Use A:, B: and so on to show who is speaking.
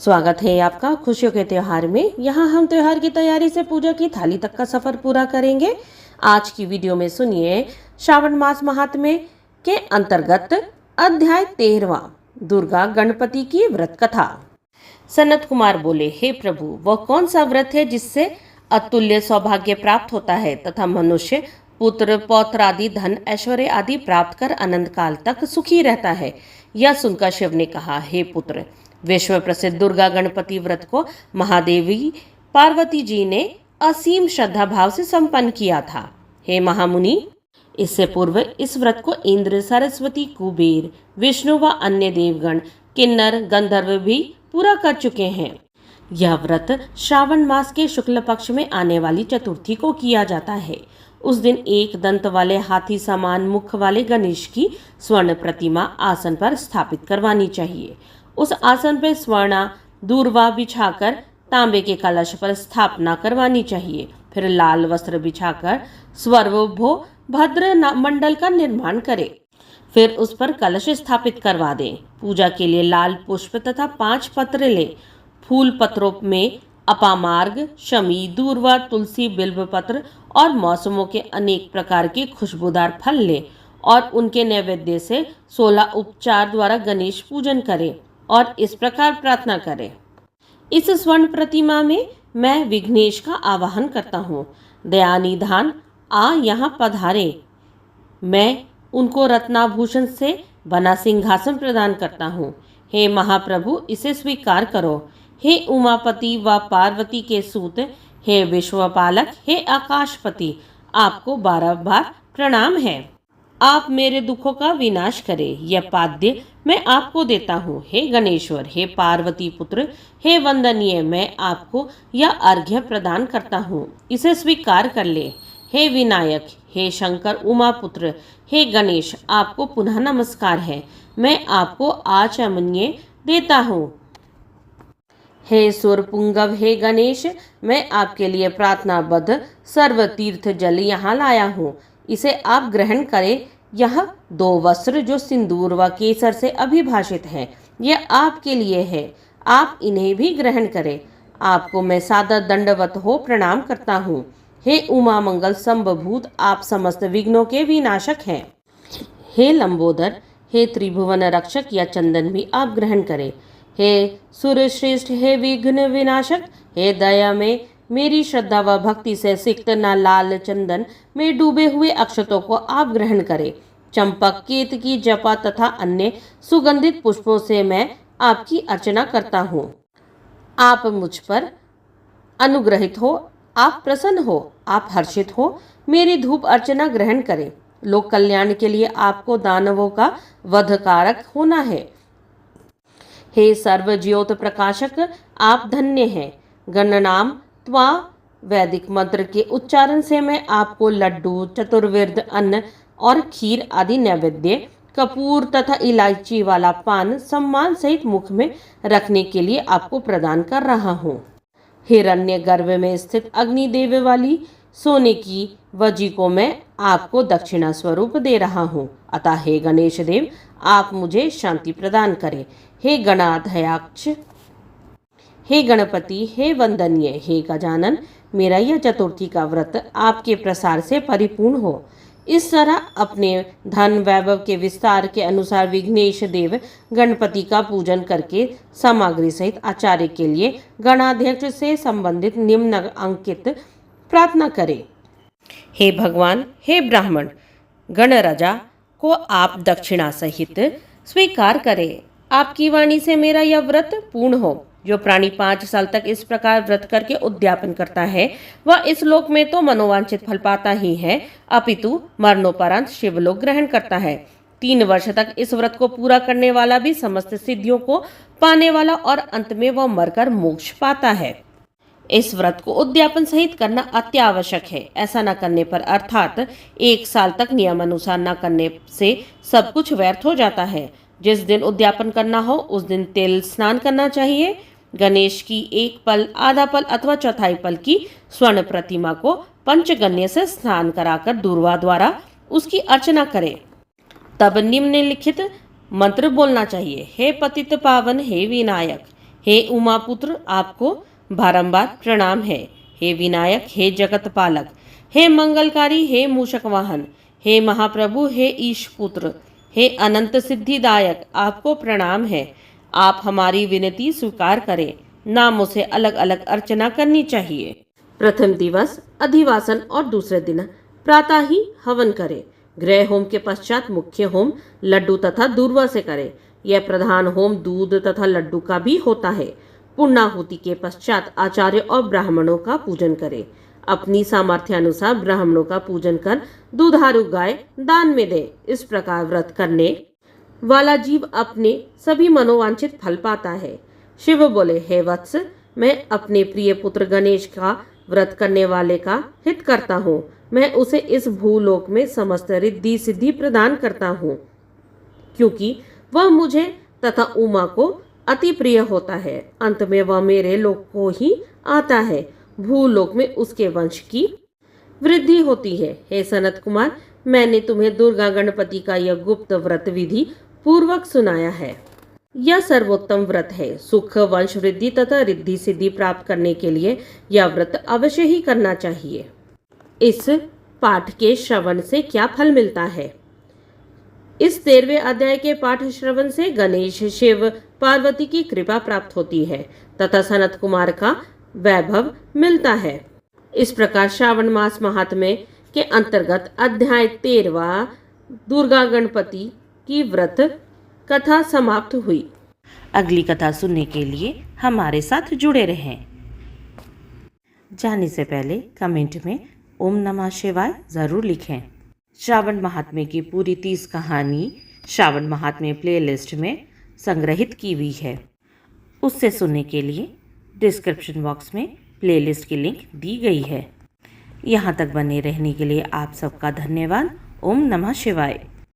A: स्वागत है आपका खुशियों के त्योहार में। यहाँ हम त्योहार की तैयारी से पूजा की थाली तक का सफर पूरा करेंगे। आज की वीडियो में सुनिए श्रावण मास महात्म्य के अंतर्गत अध्याय 13वां दुर्गा गणपति की व्रत कथा। सनत कुमार बोले, हे प्रभु, वह कौन सा व्रत है जिससे अतुल्य सौभाग्य प्राप्त होता है तथा मनुष्य पुत्र पौत्र आदि धन ऐश्वर्य आदि प्राप्त कर अनंत काल तक सुखी रहता है। यह सुनकर शिव ने कहा, हे पुत्र, विश्व प्रसिद्ध दुर्गा गणपति व्रत को महादेवी पार्वती जी ने असीम श्रद्धा भाव से संपन्न किया था। हे महामुनि, इससे पूर्व इस व्रत को इंद्र, सरस्वती, कुबेर, विष्णु व अन्य देवगण, किन्नर, गंधर्व भी पूरा कर चुके हैं। यह व्रत श्रावण मास के शुक्ल पक्ष में आने वाली चतुर्थी को किया जाता है। उस दिन एक दंत वाले हाथी समान मुख वाले गणेश की स्वर्ण प्रतिमा आसन पर स्थापित करवानी चाहिए। उस आसन पर स्वर्ण दूर्वा बिछाकर तांबे के कलश पर स्थापना करवानी चाहिए। फिर लाल वस्त्र बिछाकर स्वरभो भद्र मंडल का निर्माण करें। फिर उस पर कलश स्थापित करवा दें। पूजा के लिए लाल पुष्प तथा 5 पत्र लें। फूल पत्रों में अपामार्ग, शमी, दूर्वा, तुलसी, बिल्व पत्र और मौसमों के अनेक प्रकार के खुशबूदार फल लें और उनके नैवेद्य से 16 उपचार द्वारा गणेश पूजन करें और इस प्रकार प्रार्थना करें। इस स्वर्ण प्रतिमा में मैं विघ्नेश का आवाहन करता हूँ। दयानिधान आ यहाँ पधारे। मैं उनको रत्नाभूषण से बना सिंहासन प्रदान करता हूँ। हे महाप्रभु, इसे स्वीकार करो। हे उमापति व पार्वती के सूत, हे विश्वपालक, हे आकाशपति, आपको 12 बार प्रणाम है। आप मेरे दुखों का विनाश करें। यह पाद्य मैं आपको देता हूँ। हे गणेश्वर, हे पार्वती पुत्र, हे वंदनीय, मैं आपको यह अर्घ्य प्रदान करता हूँ। इसे स्वीकार कर ले। हे विनायक, हे शंकर उमापुत्र, हे गणेश, आपको पुनः नमस्कार है। मैं आपको आचमनीय देता हूँ। हे सुरपुंगव, हे गणेश, मैं आपके लिए प्रार्थनाबद्ध सर्व तीर्थ जल यहाँ लाया हूँ। इसे आप ग्रहण करें। यह 2 वस्त्र जो सिंदूर व केसर से अभिभाषित है, यह आपके लिए है। आप इन्हें भी ग्रहण करें। आपको मैं सादर दंडवत हो प्रणाम करता हूँ। हे उमा मंगल संभभूत, आप समस्त विघ्नों के विनाशक हैं। हे लंबोदर, हे त्रिभुवन रक्षक, या चंदन भी आप ग्रहण करें। हे सुरश्रेष्ठ, हे विघ्न विनाशक, हे दया में मेरी श्रद्धा व भक्ति से सिक्त न लाल चंदन में डूबे हुए अक्षतों को आप ग्रहण करें। चंपक, केतकी, जपा तथा अन्य सुगंधित पुष्पों से मैं आपकी अर्चना करता हूँ। आप मुझ पर अनुग्रहित हो, आप प्रसन्न हो, आप हर्षित हो, मेरी धूप अर्चना ग्रहण करें। लोक कल्याण के लिए आपको दानवों का वधकारक होना है। हे सर्वज्योत प्रकाशक, आप धन्य हैं। गणनाम त्वा वैदिक मंत्र के उच्चारण से मैं आपको लड्डू, चतुर्वेद अन्न और खीर आदि नैवेद्य, कपूर तथा इलायची वाला पान सम्मान सहित मुख में रखने के लिए आपको प्रदान कर रहा हूँ। हिरण्य गर्भ में स्थित अग्निदेव वाली सोने की वजी को मैं आपको दक्षिणा स्वरूप दे रहा हूँ। अतः हे गणेश देव, आप मुझे शांति प्रदान करें। हे गणाध्यक्ष, हे गणपति, हे वंदनीय, हे गजानन, मेरा यह चतुर्थी का व्रत आपके प्रसार से परिपूर्ण हो। इस तरह अपने धन वैभव के विस्तार के अनुसार विघ्नेश देव गणपति का पूजन करके सामग्री सहित आचार्य के लिए गणाध्यक्ष से संबंधित निम्न अंकित प्रार्थना करें। हे भगवान, हे ब्राह्मण, गणराजा को आप दक्षिणा सहित स्वीकार करें। आपकी वाणी से मेरा यह व्रत पूर्ण हो। जो प्राणी 5 साल तक इस प्रकार व्रत करके उद्यापन करता है, वह इस लोक में तो मनोवांछित फल पाता ही है, अपितु मरणोपरांत शिवलोक ग्रहण करता है। 3 वर्ष तक इस व्रत को पूरा करने वाला भी समस्त सिद्धियों को पाने वाला और अंत में वह मरकर मोक्ष पाता है। इस व्रत को उद्यापन सहित करना अत्यावश्यक है। ऐसा न करने पर अर्थात 1 साल तक नियमानुसार न करने से सब कुछ व्यर्थ हो जाता है। जिस दिन उद्यापन करना हो उस दिन तिल स्नान करना चाहिए। गणेश की 1 पल, आधा पल अथवा चौथाई पल की स्वर्ण प्रतिमा को पंचगन्य से स्नान कराकर दूर्वा द्वारा उसकी अर्चना करें। तब निम्नलिखित मंत्र बोलना चाहिए। हे पतित पावन, हे विनायक, हे उमापुत्र, आपको बारंबार प्रणाम है। हे विनायक, हे जगत पालक, हे मंगलकारी, हे मूषक वाहन, हे महाप्रभु, हे ईश पुत्र, हे अनंत सिद्धिदायक, आपको प्रणाम है। आप हमारी विनती स्वीकार करें। नामों से अलग अलग अर्चना करनी चाहिए। प्रथम दिवस अधिवासन और दूसरे दिन प्रातः ही हवन करें। गृह होम के पश्चात मुख्य होम लड्डू तथा दूर्वा से करें। यह प्रधान होम दूध तथा लड्डू का भी होता है। पूर्णाहुति के पश्चात आचार्य और ब्राह्मणों का पूजन करें। अपनी सामर्थ्य अनुसार ब्राह्मणों का पूजन कर दुधारू गाय दान में दे। इस प्रकार व्रत करने वाला जीव अपने सभी मनोवांछित फल पाता है। शिव बोले, हे वत्स, मैं अपने प्रिय पुत्र गणेश का व्रत करने वाले का हित करता हूँ। मैं उसे इस भूलोक में समस्त रिद्धि सिद्धि प्रदान करता हूँ, क्योंकि वह मुझे तथा उमा को अति प्रिय होता है। अंत में वह मेरे लोक को ही आता है। भूलोक में उसके वंश की वृद्धि होती है। हे सनत कुमार, मैंने तुम्हें दुर्गा गणपति का यह गुप्त व्रत विधि पूर्वक सुनाया है। यह सर्वोत्तम व्रत है। सुख, वंश वृद्धि तथा रिद्धि सिद्धि प्राप्त करने के लिए यह व्रत अवश्य ही करना चाहिए। इस पाठ के श्रवण से क्या फल मिलता है? इस 13वें अध्याय के पाठ श्रवण से गणेश, शिव, पार्वती की कृपा प्राप्त होती है तथा सनत कुमार का वैभव मिलता है। इस प्रकार श्रावण मास महात्म्य के अंतर्गत अध्याय 13वां दुर्गा गणपति की व्रत कथा समाप्त हुई। अगली कथा सुनने के लिए हमारे साथ जुड़े रहें। जाने से पहले कमेंट में ओम नमः शिवाय जरूर लिखें। श्रावण महात्म्य की पूरी 30 कहानी श्रावण महात्म्य प्लेलिस्ट में संग्रहित की हुई है। उससे सुनने के लिए डिस्क्रिप्शन बॉक्स में प्लेलिस्ट की लिंक दी गई है। यहाँ तक बने रहने के लिए आप सबका धन्यवाद। ओम नमः शिवाय।